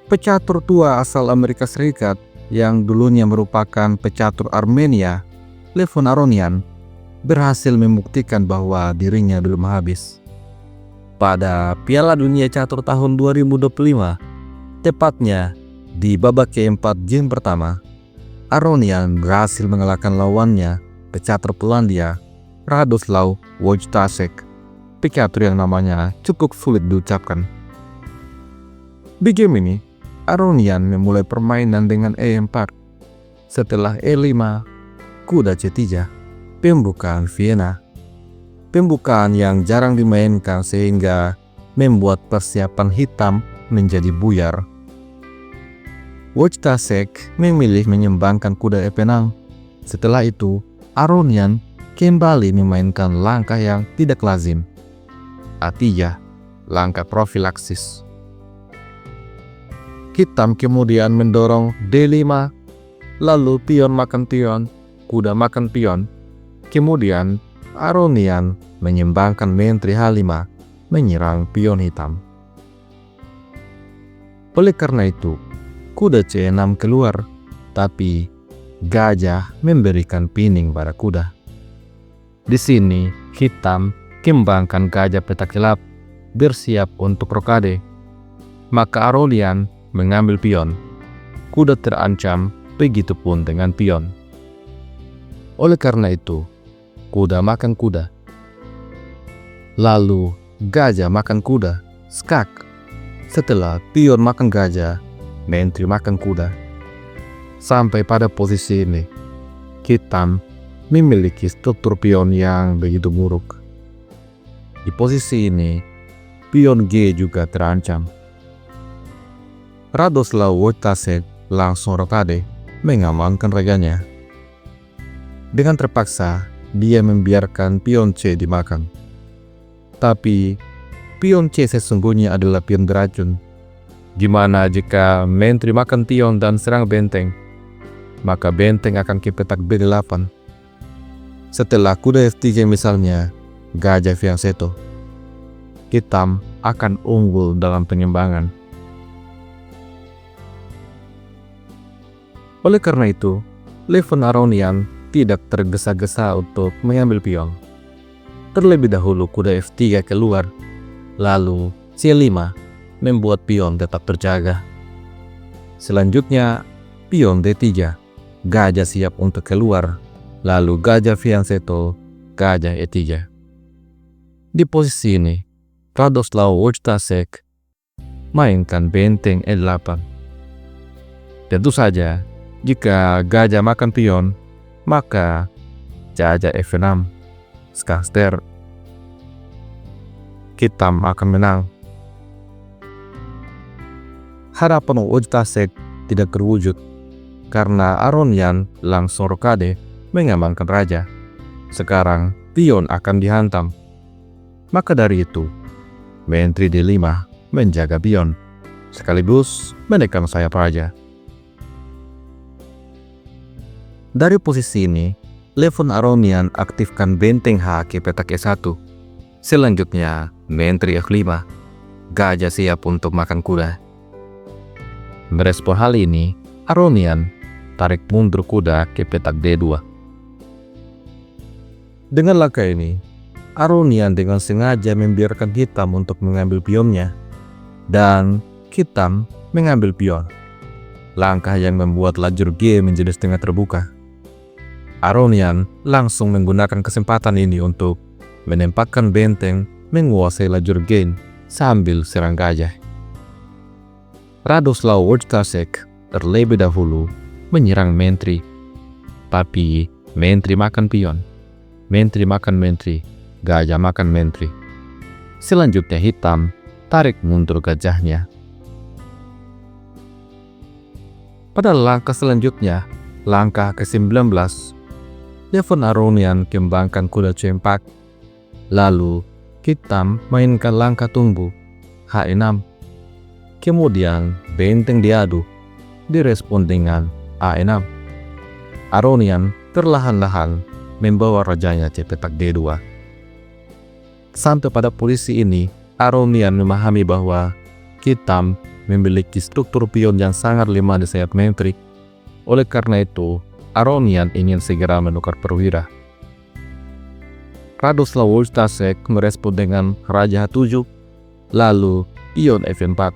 Pecatur tua asal Amerika Serikat yang dulunya merupakan pecatur Armenia, Levon Aronian, berhasil membuktikan bahwa dirinya belum habis. Pada Piala Dunia Catur tahun 2025, tepatnya di babak keempat game pertama, Aronian berhasil mengalahkan lawannya, pecatur Polandia, Radoslaw Wojtaszek, pecatur yang namanya cukup sulit diucapkan. Di game ini, Aronian memulai permainan dengan E4. Setelah E5, kuda C3, pembukaan Vienna. Pembukaan yang jarang dimainkan sehingga membuat persiapan hitam menjadi buyar. Wojtaszek memilih menyembangkan kuda E6. Setelah itu, Aronian kembali memainkan langkah yang tidak lazim. A3, langkah profilaksis. Hitam kemudian mendorong D5, lalu pion makan pion, kuda makan pion. Kemudian Aronian menyembangkan menteri H5, menyerang pion hitam. Oleh karena itu, kuda C6 keluar, tapi gajah memberikan pining pada kuda. Di sini, hitam kembangkan gajah petak gelap, bersiap untuk rokade. Maka Aronian mengambil pion. Kuda terancam, begitupun dengan pion. Oleh karena itu, kuda makan kuda. Lalu, gajah makan kuda, skak. Setelah pion makan gajah, menteri makan kuda. Sampai pada posisi ini, hitam memiliki struktur pion yang begitu buruk. Di posisi ini, pion G juga terancam. Radoslaw Wojtaszek langsung rokade, mengamankan raganya. Dengan terpaksa, dia membiarkan pion C dimakan. Tapi, pion C sesungguhnya adalah pion beracun. Gimana jika menteri makan pion dan serang benteng? Maka benteng akan ke petak B8. Setelah kuda F3 misalnya, gajah fianchetto, hitam akan unggul dalam penyembangan. Oleh karena itu, Levon Aronian tidak tergesa-gesa untuk mengambil pion. Terlebih dahulu kuda F3 keluar, lalu C5 membuat pion tetap terjaga. Selanjutnya, pion D3, gajah siap untuk keluar, lalu gajah fianchetto, gajah E3. Di posisi ini, Radoslaw Wojtaszek mainkan benteng E8. Tentu saja, jika gajah makan pion, maka gajah F6, skakster. Hitam akan menang. Harapan Wojtaszek tidak terwujud karena Aronian langsung rokade mengamankan raja. Sekarang pion akan dihantam. Maka dari itu, menteri D5 menjaga pion, sekaligus menekan sayap raja. Dari posisi ini, Levon Aronian aktifkan benteng H ke petak E1. Selanjutnya, menteri F5. Gajah siap untuk makan kuda. Merespon hal ini, Aronian tarik mundur kuda ke petak D2. Dengan langkah ini, Aronian dengan sengaja membiarkan hitam untuk mengambil pionnya, dan hitam mengambil pion. Langkah yang membuat lajur G menjadi setengah terbuka. Aronian langsung menggunakan kesempatan ini untuk menempatkan benteng menguasai lajur G sambil serang gajah. Radoslaw Wojtaszek terlebih dahulu menyerang menteri, tapi menteri makan pion, menteri makan menteri, gajah makan menteri. Selanjutnya hitam tarik mundur gajahnya. Pada langkah selanjutnya, langkah ke-19, Levon Aronian kembangkan kuda C4. Lalu, hitam mainkan langkah tunggu, H6. Kemudian, benteng diadu, direspon dengan A6. Aronian perlahan-lahan membawa rajanya ke petak D2. Sampai pada posisi ini, Aronian memahami bahwa hitam memiliki struktur pion yang sangat lemah di sayap mentrik. Oleh karena itu, Aronian ingin segera menukar perwira. Radoslaw Wojtaszek merespon dengan Raja H7, lalu pion F4.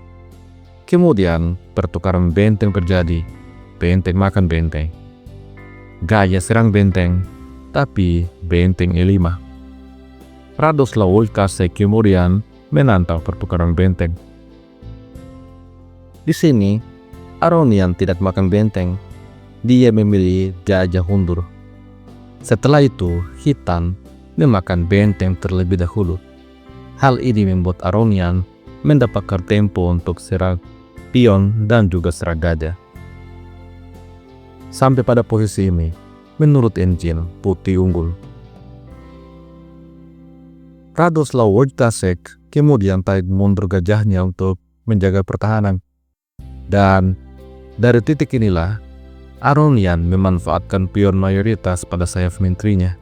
Kemudian pertukaran benteng terjadi. Benteng makan benteng. Gajah serang benteng, tapi benteng E5. Radoslaw Wojtaszek kemudian menantang pertukaran benteng. Di sini, Aronian tidak makan benteng. Dia memilih gajah mundur. Setelah itu, hitam memakan benteng terlebih dahulu. Hal ini membuat Aronian mendapatkan tempo untuk serang pion dan juga serang gajah. Sampai pada posisi ini, menurut engine, putih unggul. Radoslaw Wojtaszek kemudian tarik mundur gajahnya untuk menjaga pertahanan. Dan dari titik inilah, Aronian memanfaatkan pion mayoritas pada sayap menterinya.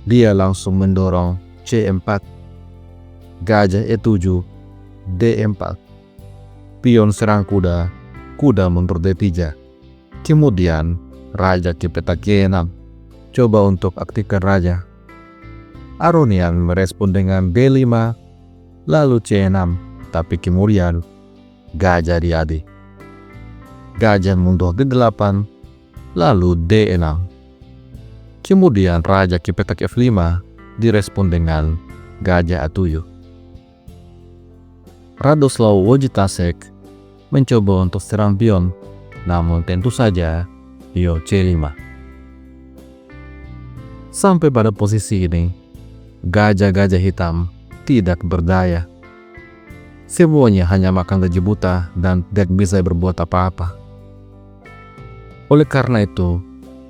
Dia langsung mendorong C4, gajah E7, D4, pion serang kuda, kuda mundur D3. Kemudian raja ke petak G6, coba untuk aktifkan raja. Aronian merespon dengan B5, lalu C6, tapi kemudian gajah diadu. Gajah mundur D8, lalu D6. Kemudian raja ke petak F5 direspon dengan gajah A7. Radoslaw Wojtaszek mencoba untuk serang pion, namun tentu saja pion C5. Sampai pada posisi ini, gajah-gajah hitam tidak berdaya. Semuanya hanya makan gaji buta dan tidak bisa berbuat apa-apa. Oleh karena itu,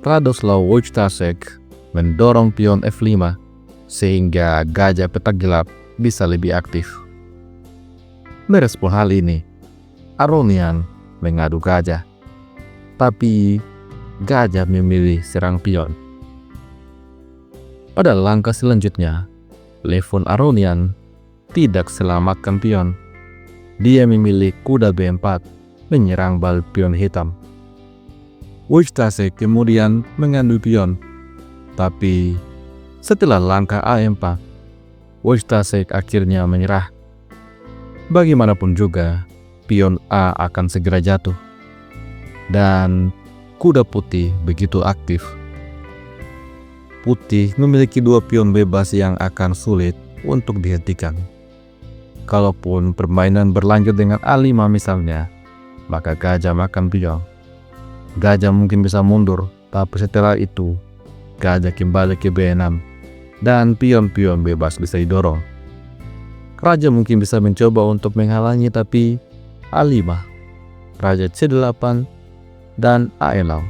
Radoslaw Wojtaszek mendorong pion F5 sehingga gajah petak gelap bisa lebih aktif. Merespon hal ini, Aronian mengadu gajah, tapi gajah memilih serang pion. Pada langkah selanjutnya, Levon Aronian tidak selamatkan pion. Dia memilih kuda B4 menyerang bal pion hitam. Wojtaszek kemudian mengambil pion, tapi setelah langkah A4, Wojtaszek akhirnya menyerah. Bagaimanapun juga, pion A akan segera jatuh, dan kuda putih begitu aktif. Putih memiliki dua pion bebas yang akan sulit untuk dihentikan. Kalaupun permainan berlanjut dengan A5 misalnya, maka gajah makan pion. Gajah mungkin bisa mundur, tapi setelah itu, gajah kembali ke B6, dan pion-pion bebas bisa didorong. Raja mungkin bisa mencoba untuk menghalangi, tapi A5, raja C8, dan A6.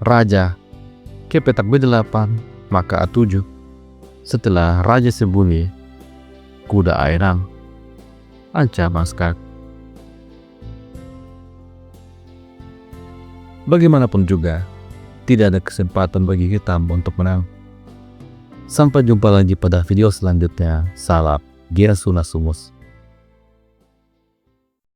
Raja ke petak B8, maka A7. Setelah raja sembunyi, kuda A6. Ancaman skak. Bagaimanapun juga, tidak ada kesempatan bagi hitam untuk menang. Sampai jumpa lagi pada video selanjutnya. Salam Gerasuna Sumus.